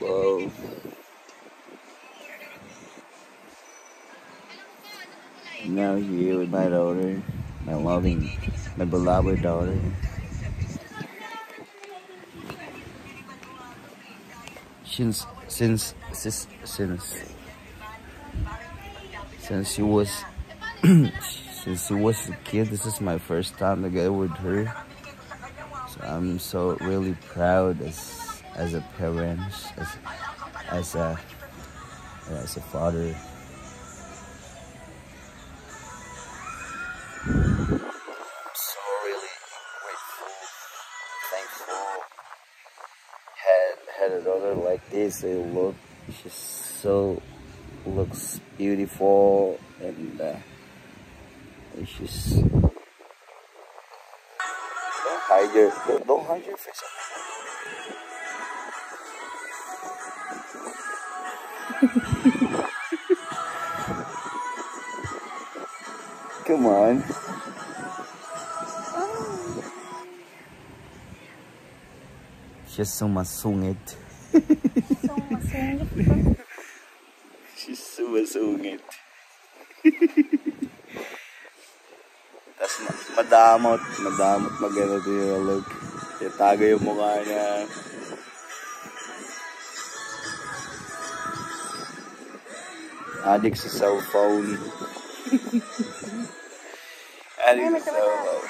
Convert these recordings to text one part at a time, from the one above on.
Wow. Now here with my daughter, my beloved daughter. Since she was since she was a kid, this is my first time together with her. So I'm so really proud as a parent, as a as a father. So really grateful, thankful. Had a daughter like this. She's so looks beautiful, and she's don't hide your face. Come on. She's so masungit. So masungit. She's so masungit. Tapos madamot maganda to yung look. Tago yung mukha niya. Addict sa cellphone. Addict sa cellphone.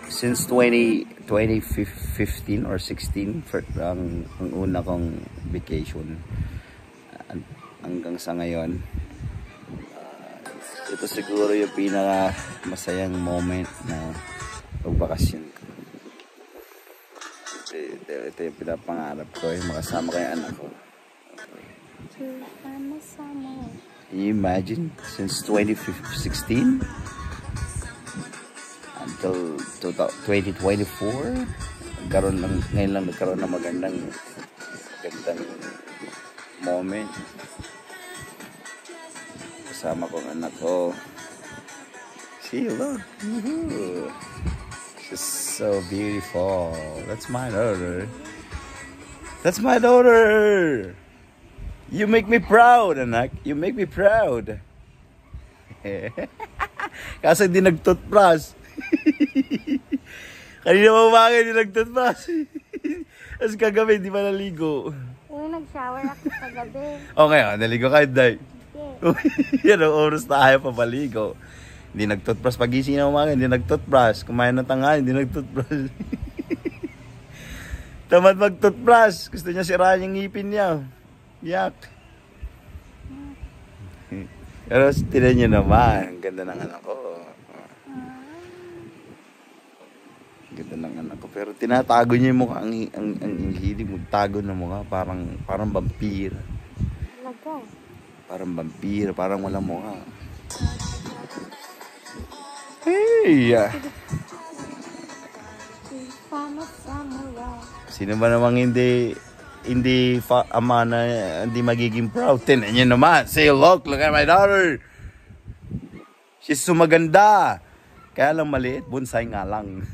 Since 2015 or 16 ang una kong vacation hanggang sa ngayon. Ito siguro yung pinaka masayang moment na pagbakasyon ko. Ito yung pinapangarap ko, yung makasama ko yung anak ko. Can you imagine? Since 2016 until 2024, ngayon lang nagkaroon ng magandang moment. Kasama ko ang anak ko. See, look. She's so beautiful. That's my daughter. That's my daughter. You make me proud, anak. You make me proud. Kasi di nag-toothbrush. Kanina mo bakit di nag-toothbrush? Tapos kagabi, di pa naligo. Nag-shower ako kagabi. Okay, naligo ka, Day. Yan ang oras na ayaw pa maligo. Hindi nag-toothbrush. Pag-gising na umaga, hindi nag-toothbrush. Kumain ng tanghali, hindi nag-toothbrush. Tamad mag-toothbrush. Gusto niya sirahan yung ngipin niya. Yak. Pero tinan niyo naman. Ang ganda ng anak ko. Ang ganda ng anak ko. Pero tinatago niya yung mukha. Ang hilig magtago ng mukha. Parang vampire. Laga. Parang vampire. Parang walang mukha. Hey! Sino ba namang hindi ama na hindi magiging proud? Tinan niyo naman. Say, look at my daughter. She's so maganda. Kaya lang maliit, bonsai nga lang.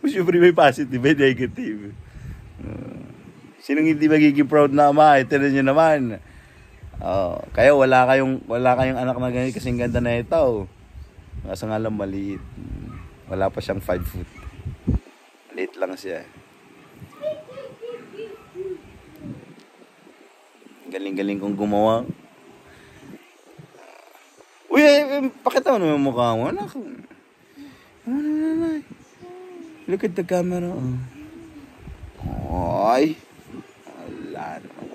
Siyempre may positive, may negative. Sinong hindi magiging proud na ama? Tinan niyo naman. Kaya wala kayong anak na ganyan kasing ganda na ito. Kasi nga lang maliit. Wala pa siyang 5 foot. Maliit lang siya. Galing-galing kong gumawa. Uy, pakita mo naman mukha mo. Anak. Look at the camera. Ay. Wala naman.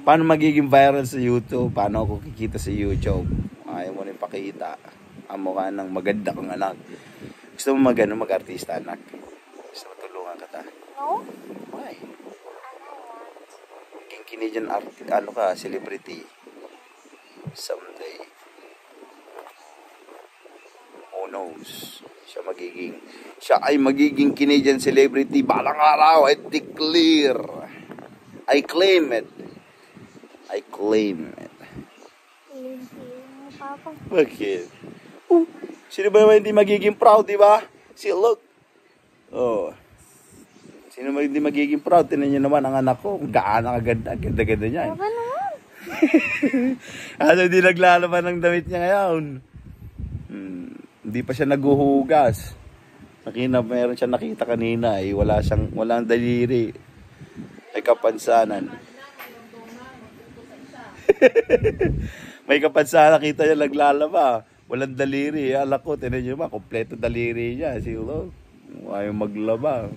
Paano magiging viral sa YouTube? Paano ako kikita sa YouTube? Ayaw mo na ipakita ang mukha ng maganda kong anak. Gusto mo mag-artista, anak? Gusto mo tulungan ka ta? No? Why? Maging Canadian celebrity. Someday. Who knows? Siya ay magiging Canadian celebrity balang araw. I declare. I claim it. I claim it. Papa. Bakit? Oh, sino ba naman hindi magiging proud, di ba? See, look. Oh. Sino ba hindi magiging proud? Tinan nyo naman ang anak ko. Kung gaano kaganda. Ganda-ganda niya. Papa naman. Ano, hindi naglalaman ng damit niya ngayon. Hindi pa siya naguhugas. Meron siya nakita kanina. Walang daliri. May kapansanan. May kapansanan, nakita niya naglalaba. Walang daliri. Alak ko, tinan nyo naman, kompleto daliri niya. Silo, ayaw maglaba.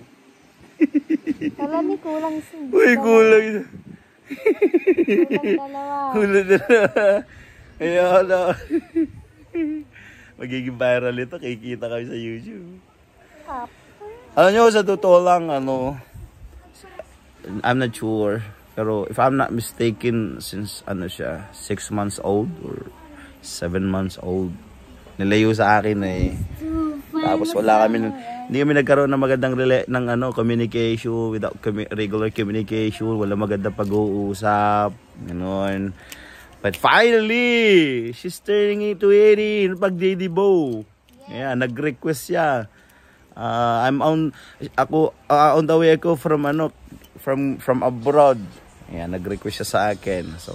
Wala, may kulang siya. Uy, kulang. Kulang dalawa. Kulang dalawa. Ayan na. Magiging viral ito. Kikita kami sa YouTube. Papa. Alam nyo, sa totoo lang, I'm not sure. Pero if I'm not mistaken, since siya, 6 months old or 7 months old, nilayo sa akin eh. Tapos hindi kami nagkaroon ng magandang communication, without regular communication, wala magandang pag-uusap, gano'n. But finally, she's turning into 18 pag Didibo. Yeah, nag-request siya. On the way ako from abroad. Ayan, nag-request siya sa akin. So,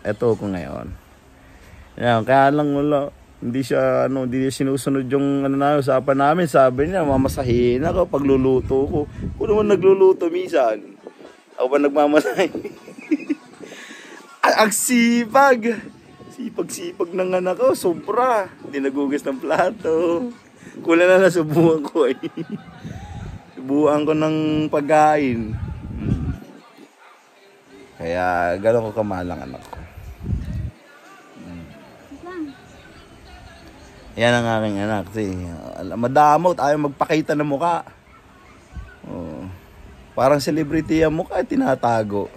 eto ko ngayon. Ayan, kaya lang wala. Hindi siya sinusunod yung usapan namin. Sabi niya, mamasahin ako pag luluto ko. Kung naman nagluluto minsan. Ako ba nagmamasahin? Ang sipag! Sipag ng anak ko, sobra. Hindi nagugas ng plato. Kulang na nasubuhan ko eh. Subuhan ko ng pagkain. Kaya gano'n ko kamahal ang anak ko. Yan ang aking anak. Madamot, ayaw magpakita ng mukha. Oh. Parang celebrity ang mukha, tinatago.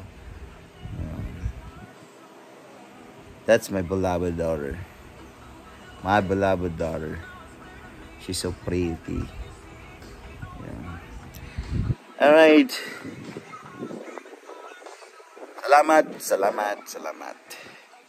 That's my beloved daughter. My beloved daughter. She's so pretty. Yeah. Alright. Salamat.